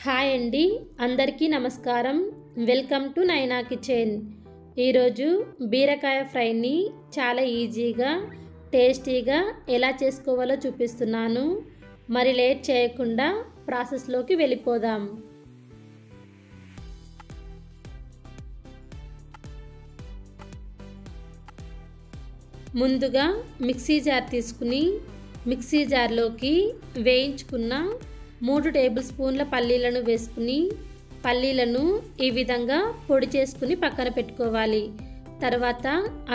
Hi అండి, అందరికీ నమస్కారం. వెల్కమ్ టు నైనా కిచెన్. ఈరోజు బీరకాయ ఫ్రైని చాలా ఈజీగా టేస్టీగా ఎలా చేసుకోవాలో చూపిస్తున్నాను. మరి లేట్ చేయకుండా ప్రాసెస్లోకి వెళ్ళిపోదాం. ముందుగా మిక్సీ జార్ తీసుకుని మిక్సీ జార్లోకి వేయించుకున్న 3 టేబుల్ స్పూన్ల పల్లీలను వేసుకుని పల్లీలను ఈ విధంగా పొడి చేసుకుని పక్కన పెట్టుకోవాలి. తర్వాత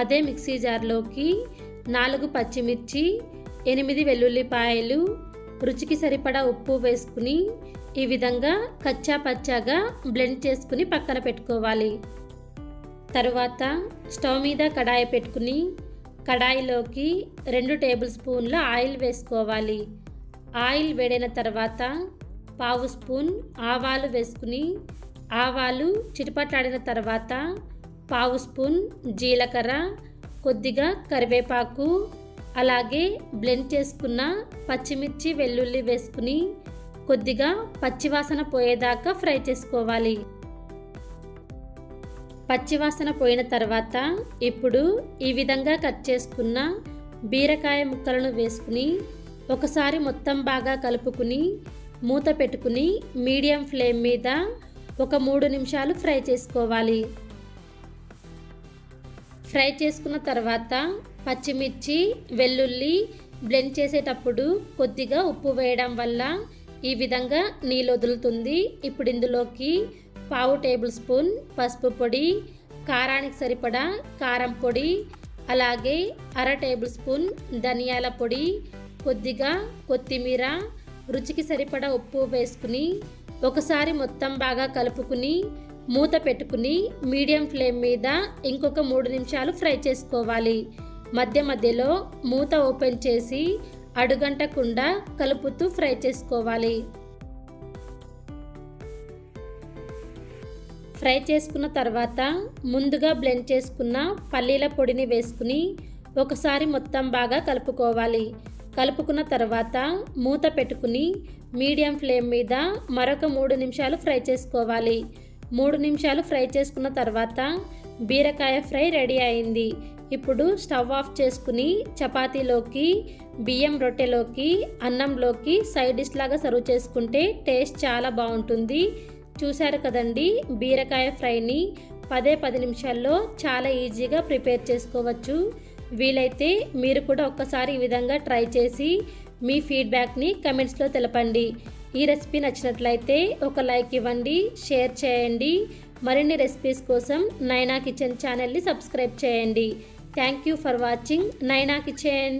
అదే మిక్సీ జార్లోకి 4 పచ్చిమిర్చి, 8 వెల్లుల్లిపాయలు, రుచికి సరిపడా ఉప్పు వేసుకుని ఈ విధంగా కచ్చా పచ్చాగా బ్లెండ్ చేసుకుని పక్కన పెట్టుకోవాలి. తర్వాత స్టవ్ మీద కడాయి పెట్టుకుని కడాయిలోకి 2 టేబుల్ స్పూన్ల ఆయిల్ వేసుకోవాలి. ఆయిల్ వేడైన తర్వాత 1/2 స్పూన్ ఆవాలు వేసుకుని ఆవాలు చిటపట్లాడిన తర్వాత 1/2 స్పూన్ జీలకర్ర, కొద్దిగా కరివేపాకు, అలాగే బ్లెండ్ చేసుకున్న పచ్చిమిర్చి, వెల్లుల్లి వేసుకుని కొద్దిగా పచ్చివాసన పోయేదాకా ఫ్రై చేసుకోవాలి. పచ్చివాసన పోయిన తర్వాత ఇప్పుడు ఈ విధంగా కట్ చేసుకున్న బీరకాయ ముక్కలను వేసుకుని ఒకసారి మొత్తం బాగా కలుపుకుని మూత పెట్టుకుని మీడియం ఫ్లేమ్ మీద ఒక 3 నిమిషాలు ఫ్రై చేసుకోవాలి. ఫ్రై చేసుకున్న తర్వాత పచ్చిమిర్చి, వెల్లుల్లి బ్లెండ్ చేసేటప్పుడు కొద్దిగా ఉప్పు వేయడం వల్ల ఈ విధంగా నీళ్ళు వదులుతుంది. ఇప్పుడు ఇందులోకి 1/2 టేబుల్ స్పూన్ పసుపు పొడి, కారానికి సరిపడా కారం పొడి, అలాగే 1/2 టేబుల్ స్పూన్ ధనియాల పొడి, కొద్దిగా కొత్తిమీర, రుచికి సరిపడా ఉప్పు వేసుకుని ఒకసారి మొత్తం బాగా కలుపుకుని మూత పెట్టుకుని మీడియం ఫ్లేమ్ మీద ఇంకొక 3 నిమిషాలు ఫ్రై చేసుకోవాలి. మధ్య మధ్యలో మూత ఓపెన్ చేసి అడుగంటకుండా కలుపుతూ ఫ్రై చేసుకోవాలి. ఫ్రై చేసుకున్న తర్వాత ముందుగా బ్లెండ్ చేసుకున్న పల్లీల పొడిని వేసుకుని ఒకసారి మొత్తం బాగా కలుపుకోవాలి. కలుపుకున్న తర్వాత మూత పెట్టుకుని మీడియం ఫ్లేమ్ మీద మరొక 3 నిమిషాలు ఫ్రై చేసుకోవాలి. 3 నిమిషాలు ఫ్రై చేసుకున్న తర్వాత బీరకాయ ఫ్రై రెడీ అయింది. ఇప్పుడు స్టవ్ ఆఫ్ చేసుకుని చపాతీలోకి, బియ్యం రొట్టెలోకి, అన్నంలోకి సైడ్ డిష్ లాగా సర్వ్ చేసుకుంటే టేస్ట్ చాలా బాగుంటుంది. చూశారు కదండి, బీరకాయ ఫ్రైని 10 నిమిషాల్లో చాలా ఈజీగా ప్రిపేర్ చేసుకోవచ్చు. వీలైతే మీరు కూడా ఒక్కసారి ఈ విధంగా ట్రై చేసి మీ ఫీడ్బ్యాక్ని కమెంట్స్లో తెలపండి. ఈ రెసిపీ నచ్చినట్లయితే ఒక లైక్ ఇవ్వండి, షేర్ చేయండి. మరిన్ని రెసిపీస్ కోసం నైనా కిచెన్ ఛానల్ని సబ్స్క్రైబ్ చేయండి. థ్యాంక్ యూ ఫర్ వాచింగ్ నైనా కిచెన్.